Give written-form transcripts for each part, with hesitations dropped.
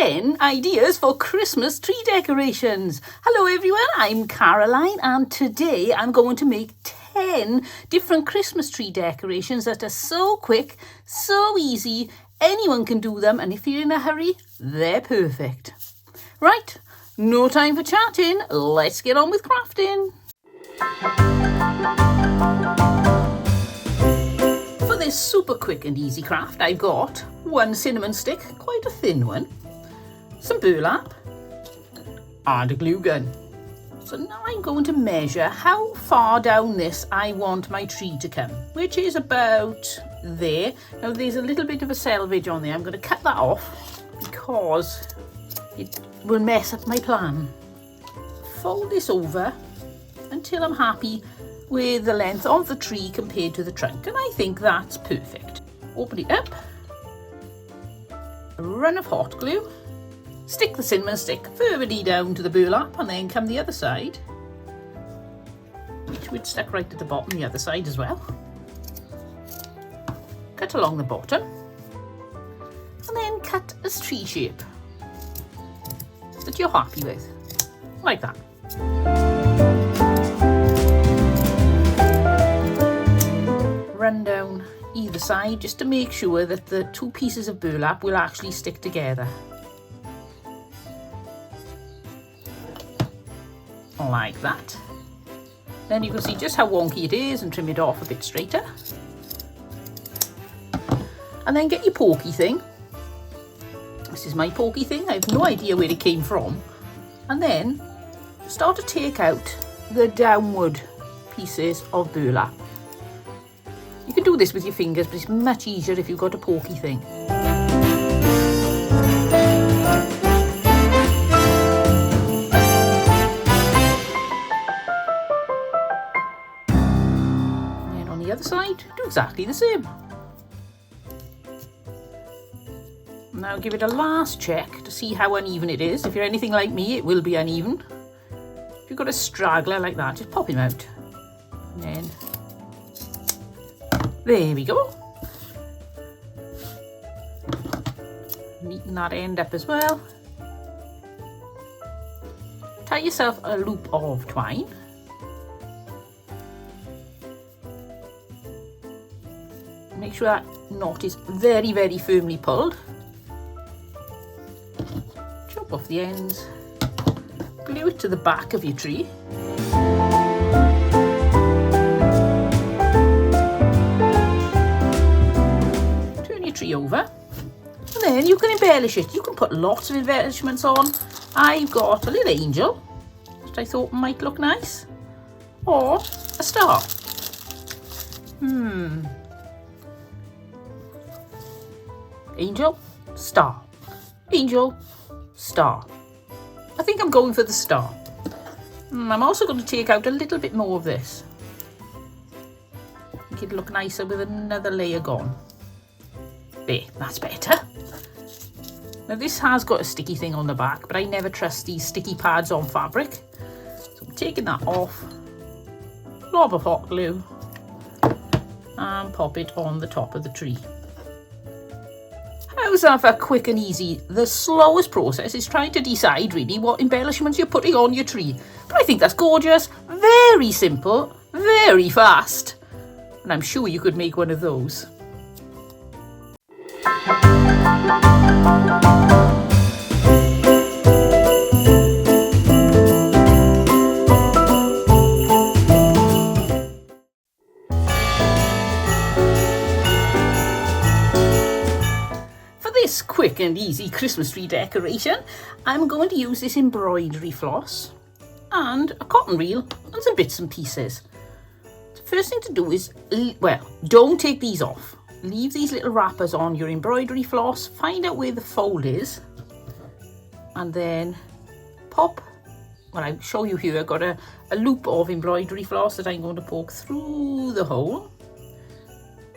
10 ideas for Christmas tree decorations. Hello everyone, I'm Caroline and today I'm going to make 10 different Christmas tree decorations that are so quick, so easy, anyone can do them, and if you're in a hurry, they're perfect. Right, no time for chatting, let's get on with crafting. For this super quick and easy craft, I've got one cinnamon stick, quite a thin one, some burlap and a glue gun. So now I'm going to measure how far down this I want my tree to come, which is about there. Now there's a little bit of a selvage on there. I'm going to cut that off because it will mess up my plan. Fold this over until I'm happy with the length of the tree compared to the trunk, and I think that's perfect. Open it up, a run of hot glue, stick the cinnamon stick firmly down to the burlap, and then come the other side, which would stick right at the bottom, the other side as well. Cut along the bottom, and then cut a tree shape that you're happy with, like that. Run down either side just to make sure that the two pieces of burlap will actually stick together. Like that. Then you can see just how wonky it is and trim it off a bit straighter. And then get your pokey thing. This is my pokey thing. I have no idea where it came from. And then start to take out the downward pieces of burlap. You can do this with your fingers, but it's much easier if you've got a pokey thing. And then on the other side, do exactly the same. Now give it a last check to see how uneven it is. If you're anything like me, it will be uneven. If you've got a straggler like that, just pop him out. And then there we go. Neaten that end up as well. Tie yourself a loop of twine. Make sure that knot is very, very firmly pulled. Chop off the ends. Glue it to the back of your tree. Tree over, and then you can embellish it. You can put lots of embellishments on. I've got a little angel which I thought might look nice, or a star. Angel, star, angel, star. I think I'm going for the star. I'm also going to take out a little bit more of this. Make it look nicer with another layer gone. There, that's better. Now this has got a sticky thing on the back, but I never trust these sticky pads on fabric. So I'm taking that off, blob of hot glue, and pop it on the top of the tree. How's that for quick and easy? The slowest process is trying to decide really what embellishments you're putting on your tree. But I think that's gorgeous, very simple, very fast. And I'm sure you could make one of those. For this quick and easy Christmas tree decoration, I'm going to use this embroidery floss and a cotton reel and some bits and pieces. The first thing to do is, well, don't take these off. Leave these little wrappers on your embroidery floss, find out where the fold is, and then pop, well, I'll show you here, I've got a loop of embroidery floss that I'm going to poke through the hole,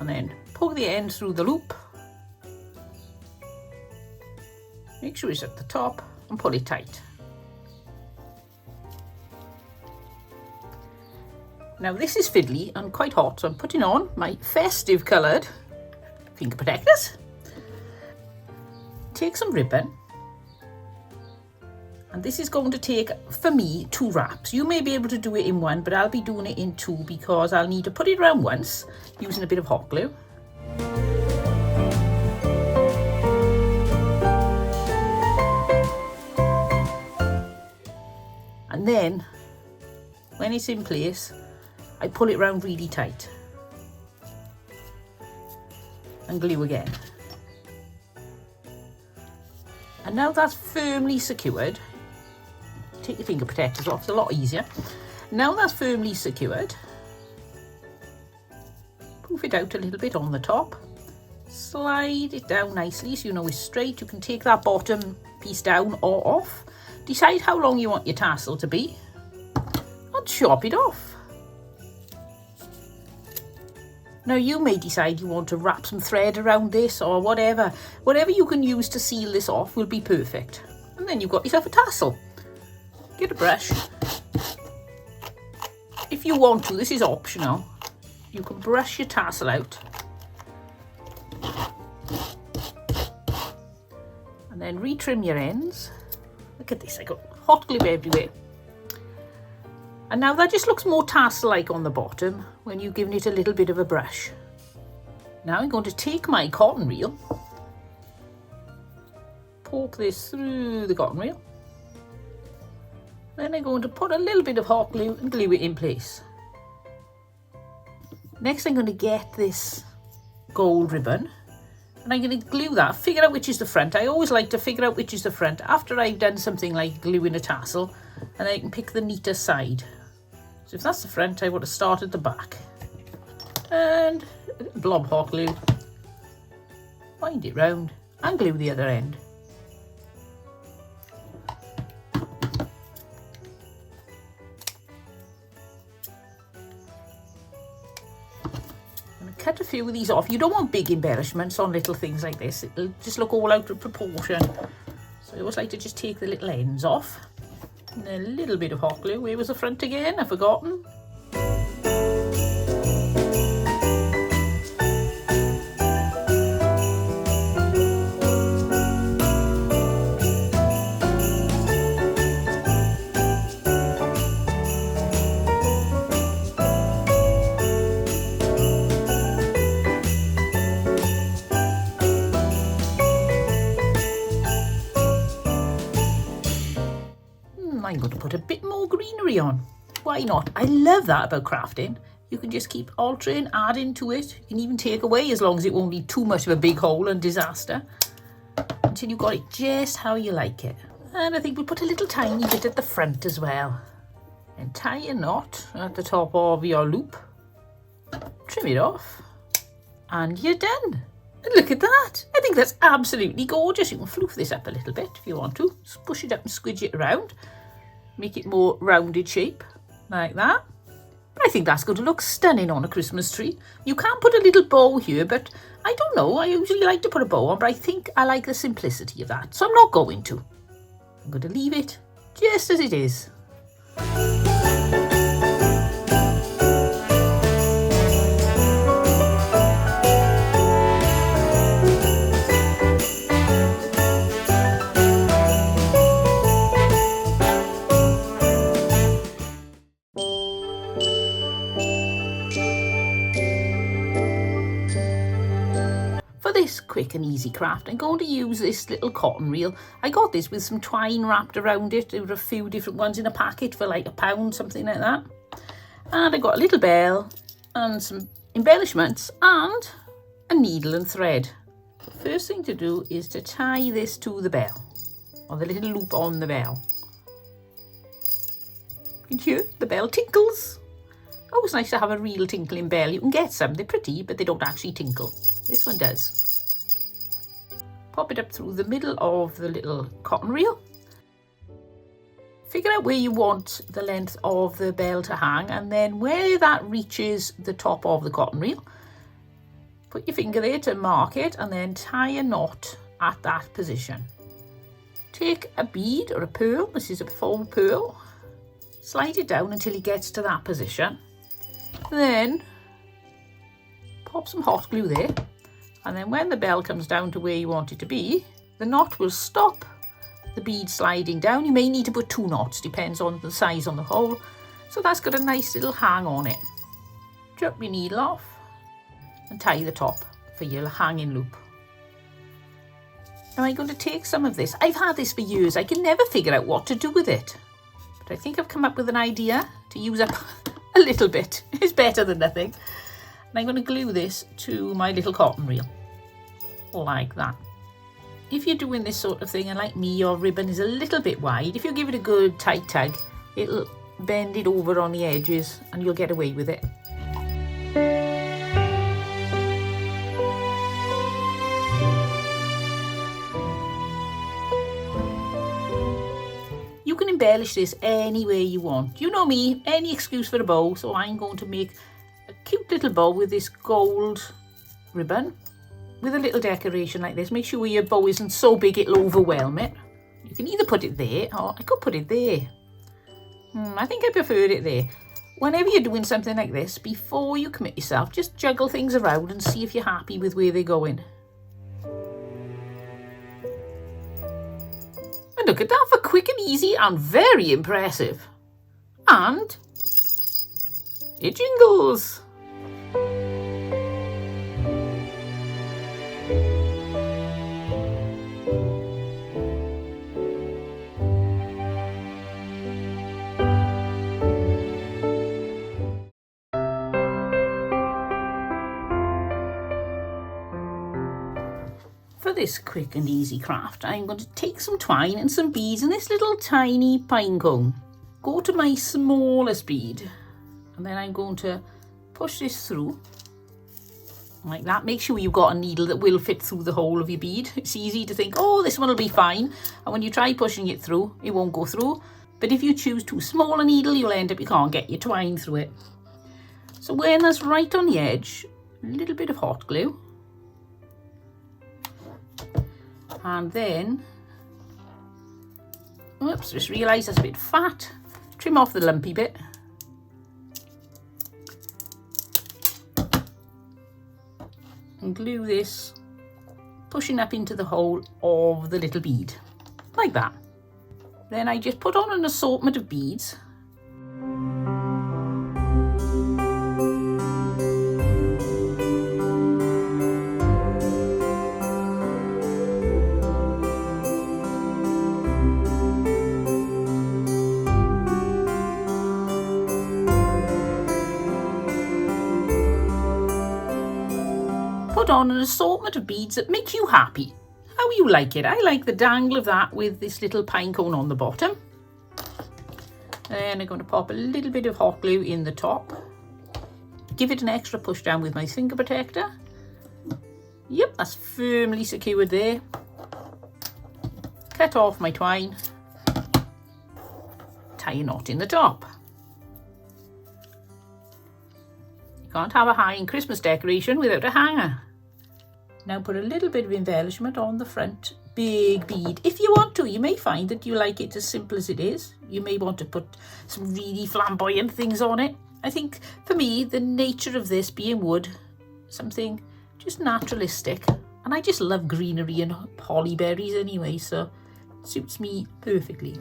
and then poke the end through the loop, make sure it's at the top, and pull it tight. Now this is fiddly and quite hot, so I'm putting on my festive coloured finger protectors. Take some ribbon And this is going to take, for me, 2 wraps. You may be able to do it in 1, but I'll be doing it in 2 because I'll need to put it around once using a bit of hot glue. And then, when it's in place, I pull it round really tight and glue again. And now that's firmly secured, take your finger protectors off, it's a lot easier. Now that's firmly secured, poof it out a little bit on the top, slide it down nicely so you know it's straight. You can take that bottom piece down or off, decide how long you want your tassel to be, and chop it off. Now you may decide you want to wrap some thread around this or whatever. Whatever you can use to seal this off will be perfect. And then you've got yourself a tassel. Get a brush. If you want to, this is optional, you can brush your tassel out. And then retrim your ends. Look at this, I got hot glue everywhere. And now that just looks more tassel-like on the bottom when you've given it a little bit of a brush. Now I'm going to take my cotton reel, poke this through the cotton reel. Then I'm going to put a little bit of hot glue and glue it in place. Next I'm going to get this gold ribbon and I'm going to glue that, figure out which is the front. I always like to figure out which is the front after I've done something like gluing a tassel, and I can pick the neater side. So if that's the front, I want to start at the back. And blob hot glue, wind it round and glue the other end. I'm going to cut a few of these off. You don't want big embellishments on little things like this. It'll just look all out of proportion. So I always like to just take the little ends off. And a little bit of hot glue. Where was the front again? I've forgotten. I'm going to put a bit more greenery on. Why not? I love that about crafting. You can just keep altering, adding to it. You can even take away as long as it won't be too much of a big hole and disaster. Until you've got it just how you like it. And I think we'll put a little tiny bit at the front as well. And tie a knot at the top of your loop. Trim it off. And you're done. And look at that. I think that's absolutely gorgeous. You can floof this up a little bit if you want to. Just push it up and squidge it around. Make it more rounded shape, like that. I think that's going to look stunning on a Christmas tree. You can put a little bow here, but I don't know. I usually like to put a bow on, but I think I like the simplicity of that. So I'm not going to. I'm going to leave it just as it is. This quick and easy craft, I'm going to use this little cotton reel. I got this with some twine wrapped around it. There were a few different ones in a packet for like £1, something like that. And I got a little bell and some embellishments and a needle and thread. The first thing to do is to tie this to the bell, or the little loop on the bell. You can hear the bell tinkles. Always nice to have a real tinkling bell. You can get some, they're pretty, but they don't actually tinkle. This one does. Pop it up through the middle of the little cotton reel. Figure out where you want the length of the bell to hang, and then where that reaches the top of the cotton reel, put your finger there to mark it and then tie a knot at that position. Take a bead or a pearl, this is a faux pearl, slide it down until it gets to that position. Then pop some hot glue there. And then when the bell comes down to where you want it to be, the knot will stop the bead sliding down. You may need to put 2 knots, depends on the size on the hole. So that's got a nice little hang on it. Drop your needle off and tie the top for your hanging loop. Now I'm going to take some of this. I've had this for years. I can never figure out what to do with it. But I think I've come up with an idea to use up a little bit. It's better than nothing. And I'm going to glue this to my little cotton reel. Like that. If you're doing this sort of thing, and like me, your ribbon is a little bit wide, if you give it a good tight tug, it'll bend it over on the edges and you'll get away with it. You can embellish this any way you want. You know me, any excuse for a bow, so I'm going to make a cute little bow with this gold ribbon with a little decoration like this. Make sure your bow isn't so big it'll overwhelm it. You can either put it there, or I could put it there. I think I prefer it there. Whenever you're doing something like this, before you commit yourself, just juggle things around and see if you're happy with where they're going. And look at that, for quick and easy and very impressive. And it jingles. For this quick and easy craft, I'm going to take some twine and some beads and this little tiny pine cone. Go to my smallest bead and then I'm going to push this through like that. Make sure you've got a needle that will fit through the hole of your bead. It's easy to think, oh, this one will be fine, and when you try pushing it through, it won't go through. But if you choose too small a needle, you'll end up, you can't get your twine through it. So when that's right on the edge, a little bit of hot glue. And then, oops, just realised that's a bit fat. Trim off the lumpy bit. And glue this, pushing up into the hole of the little bead, like that. Then I just put on an assortment of beads. Put on an assortment of beads that make you happy. How you like it. I like the dangle of that with this little pine cone on the bottom. Then I'm going to pop a little bit of hot glue in the top. Give it an extra push down with my finger protector. Yep, that's firmly secured there. Cut off my twine. Tie a knot in the top. You can't have a hanging Christmas decoration without a hanger. Now put a little bit of embellishment on the front big bead. If you want to, you may find that you like it as simple as it is. You may want to put some really flamboyant things on it. I think for me, the nature of this being wood, something just naturalistic. And I just love greenery and holly berries anyway, so it suits me perfectly.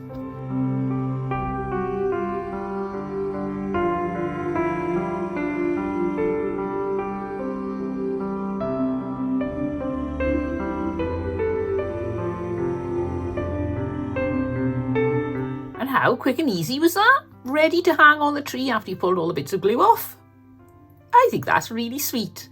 And how quick and easy was that? Ready to hang on the tree after you pulled all the bits of glue off. I think that's really sweet.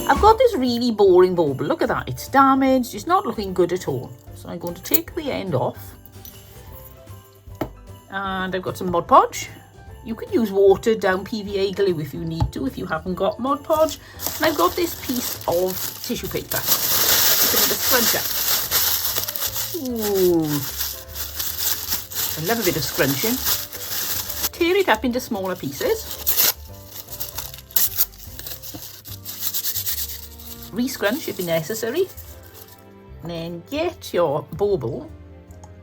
I've got this really boring bauble. Look at that, it's damaged, it's not looking good at all. So I'm going to take the end off. And I've got some Mod Podge. You can use watered down PVA glue if you need to, if you haven't got Mod Podge. And I've got this piece of tissue paper. Give it a scrunch up. Ooh. I love a bit of scrunching. Tear it up into smaller pieces. re-scrunch if necessary. And then get your bauble,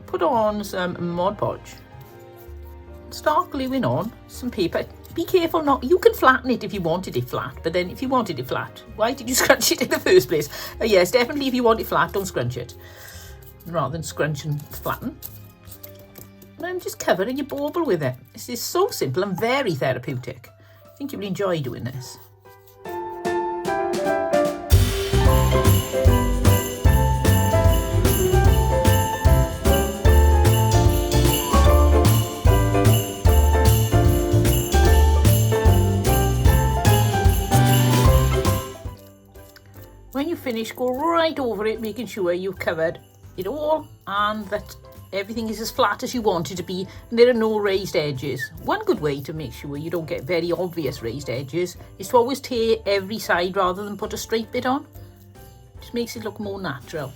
put on some Mod Podge. Start gluing on some paper. Be careful not, you can flatten it if you wanted it flat, but then if you wanted it flat, why did you scrunch it in the first place? Yes, definitely if you want it flat, don't scrunch it, rather than scrunch and flatten. And then just covering your bauble with it. This is so simple and very therapeutic. I think you'll enjoy doing this. When you finish, go right over it, making sure you've covered it all and that everything is as flat as you want it to be and there are no raised edges. One good way to make sure you don't get very obvious raised edges is to always tear every side rather than put a straight bit on. Just makes it look more natural.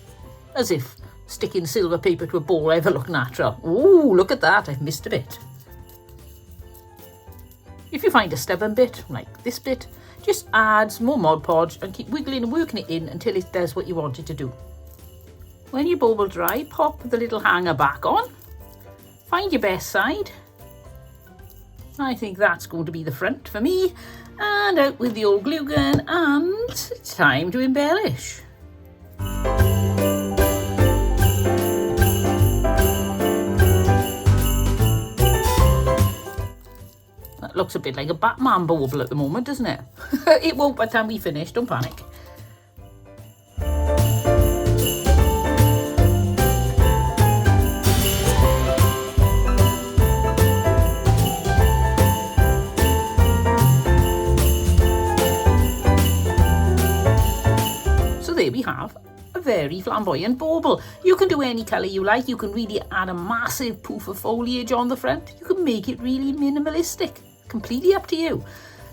As if sticking silver paper to a ball ever looked natural. Ooh, look at that, I've missed a bit. If you find a stubborn bit, like this bit, just add some more Mod Podge and keep wiggling and working it in until it does what you want it to do. When your bauble dry, pop the little hanger back on. Find your best side. I think that's going to be the front for me. And out with the old glue gun, and it's time to embellish. That looks a bit like a Batman bauble at the moment, doesn't it? It won't by the time we finish, don't panic. So there we have a very flamboyant bauble. You can do any colour you like. You can really add a massive poof of foliage on the front. You can make it really minimalistic. Completely up to you.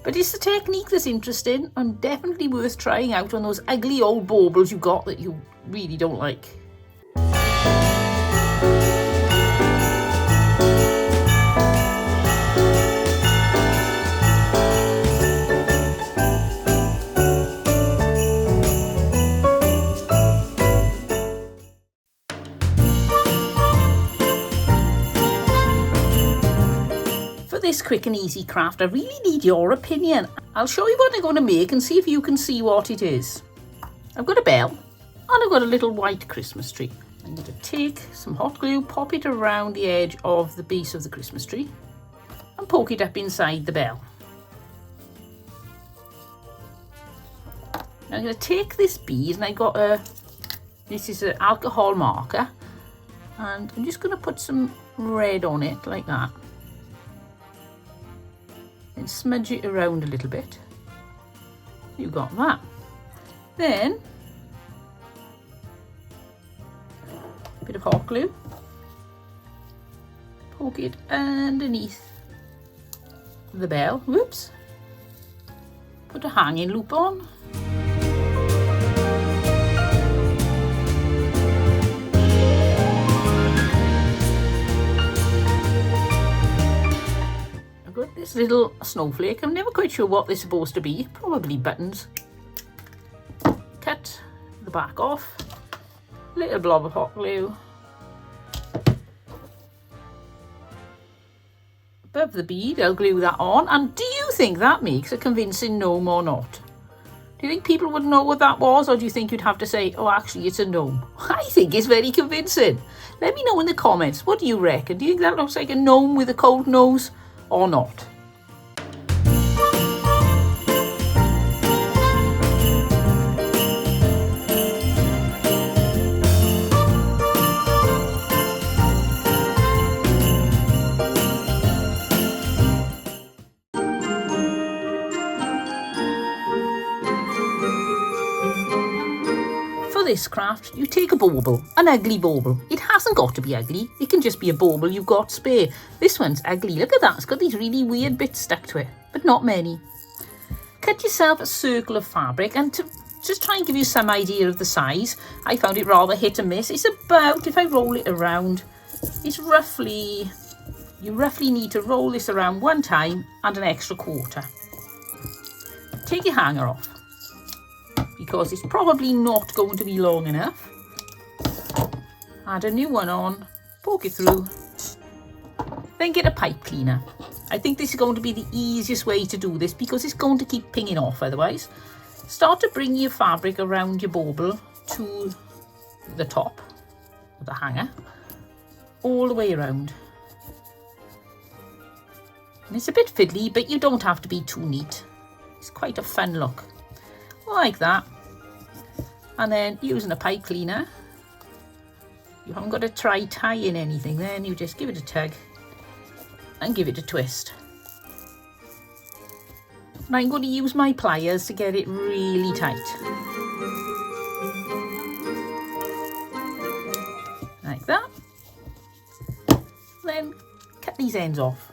But it's the technique that's interesting and definitely worth trying out on those ugly old baubles you got that you really don't like. This quick and easy craft, I really need your opinion. I'll show you what I'm going to make and see if you can see what it is. I've got a bell and I've got a little white Christmas tree. I'm going to take some hot glue, pop it around the edge of the base of the Christmas tree and poke it up inside the bell. Now I'm going to take this bead and I got this is an alcohol marker and I'm just going to put some red on it like that. And smudge it around a little bit. You got that. Then a bit of hot glue. Poke it underneath the bell. Whoops. Put a hanging loop on. This little snowflake, I'm never quite sure what they're supposed to be, probably buttons. Cut the back off, little blob of hot glue above the bead. I'll glue that on, and do you think that makes a convincing gnome or not? Do you think people would know what that was, or do you think you'd have to say, oh actually it's a gnome? I think it's very convincing. Let me know in the comments, what do you reckon? Do you think that looks like a gnome with a cold nose or not? This craft, you take a bauble, an ugly bauble. It hasn't got to be ugly, it can just be a bauble you've got spare. This one's ugly, look at that, it's got these really weird bits stuck to it, but not many. Cut yourself a circle of fabric, and to just try and give you some idea of the size, I found it rather hit and miss. It's about, if I roll it around, it's roughly, you roughly need to roll this around one time and an extra quarter. Take your hanger off. Be because it's probably not going to be long enough. Add a new one on, poke it through, then get a pipe cleaner. I think this is going to be the easiest way to do this because it's going to keep pinging off otherwise. Start to bring your fabric around your bauble to the top of the hanger, all the way around. And it's a bit fiddly, but you don't have to be too neat. It's quite a fun look, like that. And then using a pipe cleaner, you haven't got to try tying anything then, you just give it a tug and give it a twist. And I'm going to use my pliers to get it really tight. Like that. Then cut these ends off.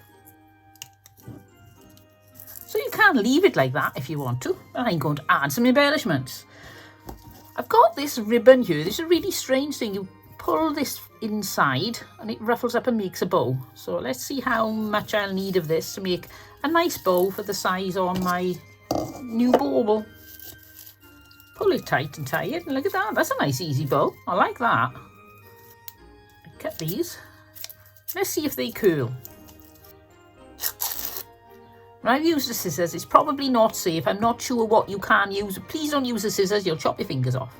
So you can leave it like that if you want to. And I'm going to add some embellishments. I've got this ribbon here. This is a really strange thing. You pull this inside and it ruffles up and makes a bow. So let's see how much I'll need of this to make a nice bow for the size on my new bauble. Pull it tight and tie it, and look at that. That's a nice easy bow. I like that. Cut these. Let's see if they curl. When I've used the scissors, it's probably not safe. I'm not sure what you can use. Please don't use the scissors, you'll chop your fingers off.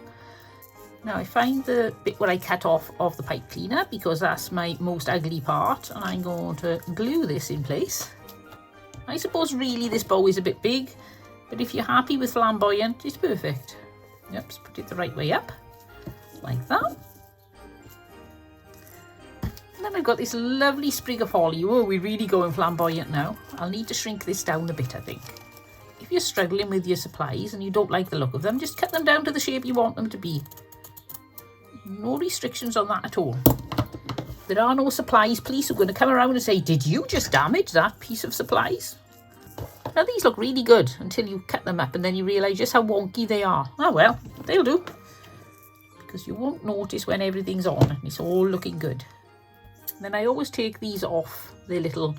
Now I find the bit where I cut off of the pipe cleaner because that's my most ugly part, and I'm going to glue this in place. I suppose really this bow is a bit big, but if you're happy with flamboyant, it's perfect. Yep, just put it the right way up, like that. And then I've got this lovely sprig of holly. Oh, we're really going flamboyant now. I'll need to shrink this down a bit, I think. If you're struggling with your supplies and you don't like the look of them, just cut them down to the shape you want them to be. No restrictions on that at all. There are no supplies police who are going to come around and say, did you just damage that piece of supplies? Now these look really good until you cut them up and then you realise just how wonky they are. Oh well, they'll do. Because you won't notice when everything's on and it's all looking good. And then I always take these off their little,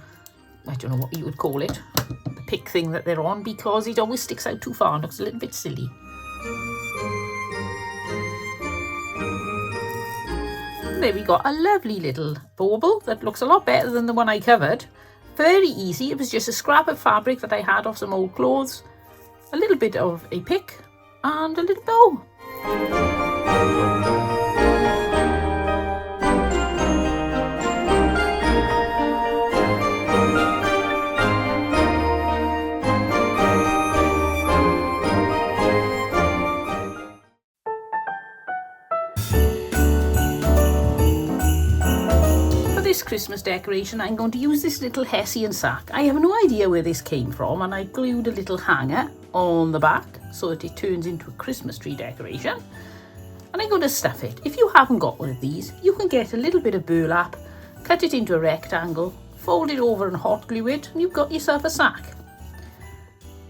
I don't know what you would call it, the pick thing that they're on, because it always sticks out too far and looks a little bit silly. There we got a lovely little bauble that looks a lot better than the one I covered. Very easy. It was just a scrap of fabric that I had off some old clothes, a little bit of a pick and a little bow. Christmas decoration, I'm going to use this little Hessian sack. I have no idea where this came from, and I glued a little hanger on the back so that it turns into a Christmas tree decoration, and I'm going to stuff it. If you haven't got one of these, you can get a little bit of burlap, cut it into a rectangle, fold it over and hot glue it, and you've got yourself a sack.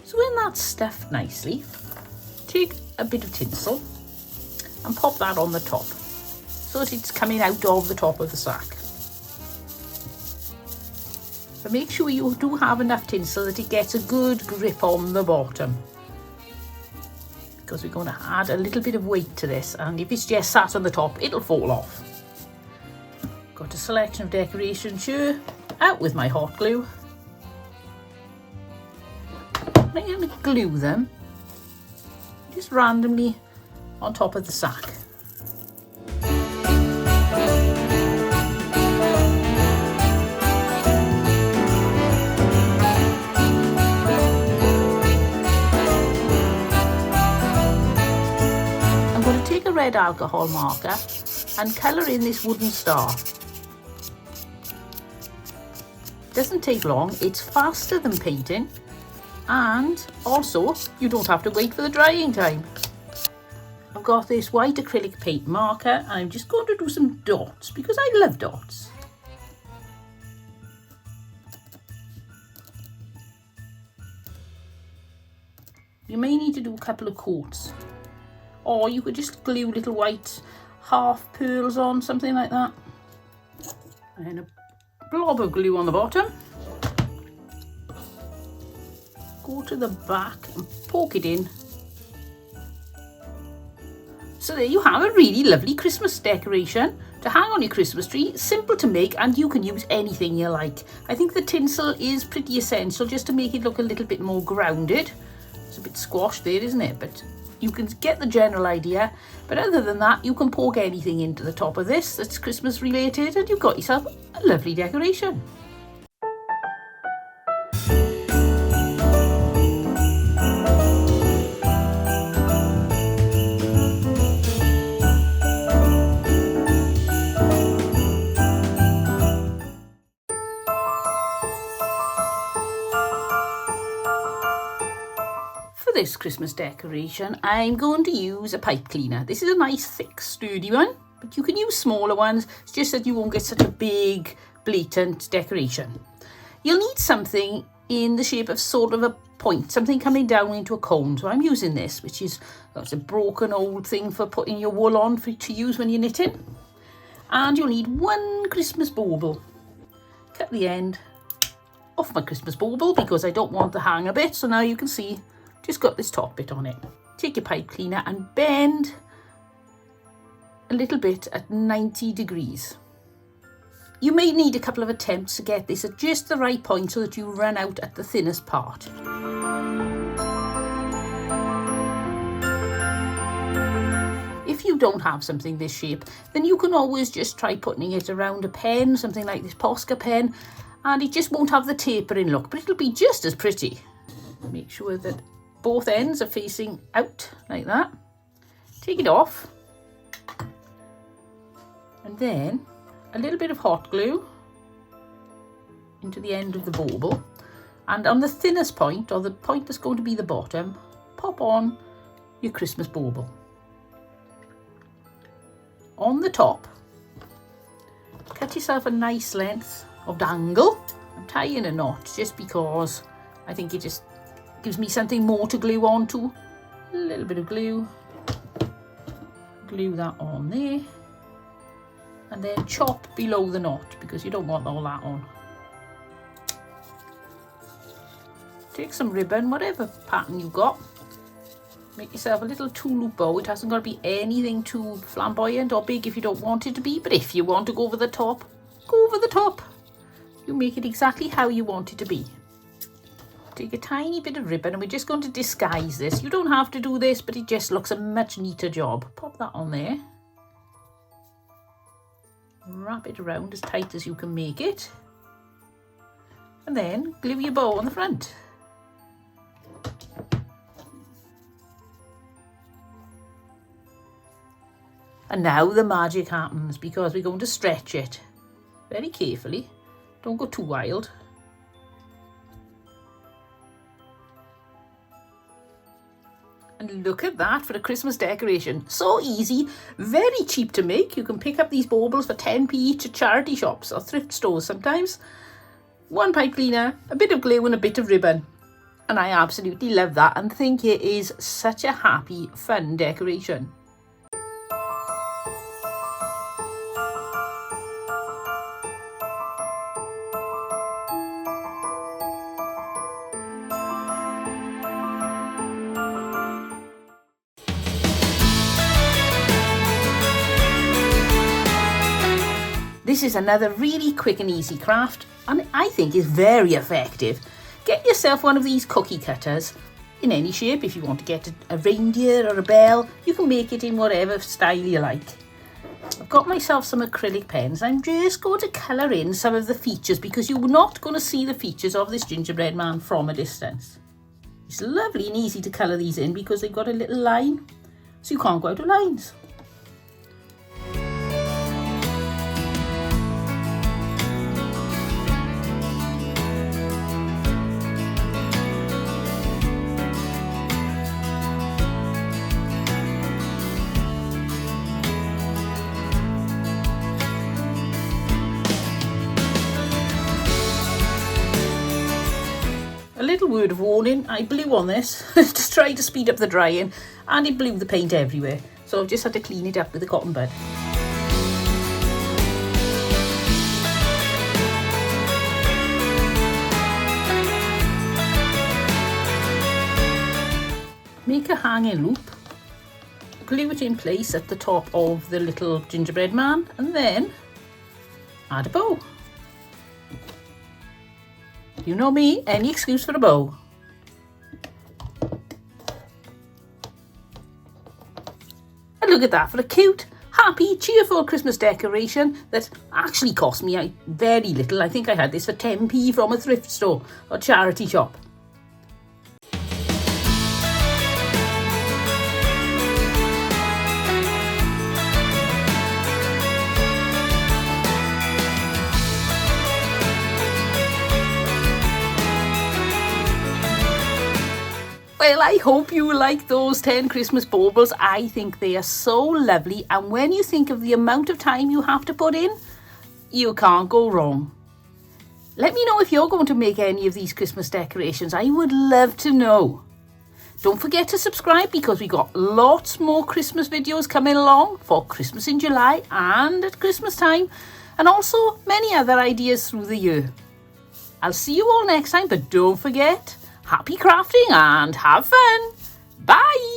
So when that's stuffed nicely, take a bit of tinsel and pop that on the top so that it's coming out of the top of the sack. But make sure you do have enough tinsel that it gets a good grip on the bottom, because we're going to add a little bit of weight to this, and if it's just sat on the top, it'll fall off. Got a selection of decorations here, out with my hot glue. I'm going to glue them just randomly on top of the sack. Red alcohol marker and colour in this wooden star. Doesn't take long, it's faster than painting, and also you don't have to wait for the drying time. I've got this white acrylic paint marker and I'm just going to do some dots because I love dots. You may need to do a couple of coats, or you could just glue little white half pearls on, something like that. And a blob of glue on the bottom. Go to the back and poke it in So there you have a really lovely Christmas decoration to hang on your Christmas tree. Simple to make, and you can use anything you like. I think the tinsel is pretty essential just to make it look a little bit more grounded. It's a bit squashed there, isn't it? But you can get the general idea. But other than that, you can poke anything into the top of this that's Christmas related, and you've got yourself a lovely decoration. For this Christmas decoration, I'm going to use a pipe cleaner. This is a nice thick sturdy one, but you can use smaller ones. It's just that you won't get such a big blatant decoration. You'll need something in the shape of sort of a point, something coming down into a cone. So I'm using this, which is that's a broken old thing for putting your wool on to use when you're knitting. And you'll need one Christmas bauble. Cut the end off my Christmas bauble because I don't want the hanger bit. So now you can see just got this top bit on it. Take your pipe cleaner and bend a little bit at 90 degrees. You may need a couple of attempts to get this at just the right point so that you run out at the thinnest part. If you don't have something this shape, then you can always just try putting it around a pen, something like this Posca pen, and it just won't have the tapering look, but it'll be just as pretty. Make sure that both ends are facing out like that. Take it off, and then a little bit of hot glue into the end of the bauble, and on the thinnest point, or the point that's going to be the bottom, pop on your Christmas bauble. On the top, cut yourself a nice length of dangle. I'm tying a knot just because I think it just gives me something more to glue onto. A little bit of glue, glue that on there, and then chop below the knot because you don't want all that on. Take some ribbon, whatever pattern you've got, make yourself a little 2-loop bow. It hasn't got to be anything too flamboyant or big if you don't want it to be, but if you want to go over the top, go over the top. You make it exactly how you want it to be. Take a tiny bit of ribbon and we're just going to disguise this. You don't have to do this, but it just looks a much neater job. Pop that on there. Wrap it around as tight as you can make it. And then glue your bow on the front. And now the magic happens because we're going to stretch it very carefully. Don't go too wild. And look at that for a Christmas decoration. So easy, very cheap to make. You can pick up these baubles for 10p each at charity shops or thrift stores sometimes. One pipe cleaner, a bit of glue and a bit of ribbon. And I absolutely love that and think it is such a happy, fun decoration. This is another really quick and easy craft, and I think is very effective. Get yourself one of these cookie cutters in any shape. If you want to get a reindeer or a bell, you can make it in whatever style you like. I've got myself some acrylic pens. I'm just going to colour in some of the features because you're not going to see the features of this gingerbread man from a distance. It's lovely and easy to colour these in because they've got a little line, so you can't go out of lines. A little word of warning, I blew on this to try to speed up the drying and it blew the paint everywhere. So I've just had to clean it up with a cotton bud. Make a hanging loop glue it in place at the top of the little gingerbread man and then add a bow. You know me, any excuse for a bow. And look at that, for a cute, happy, cheerful Christmas decoration that actually cost me very little. I think I had this for 10p from a thrift store or charity shop. Well, I hope you like those 10 Christmas baubles. I think they are so lovely, and when you think of the amount of time you have to put in, you can't go wrong. Let me know if you're going to make any of these Christmas decorations. I would love to know. Don't forget to subscribe because we got lots more Christmas videos coming along for Christmas in July and at Christmas time, and also many other ideas through the year. I'll see you all next time, but don't forget, happy crafting and have fun. Bye.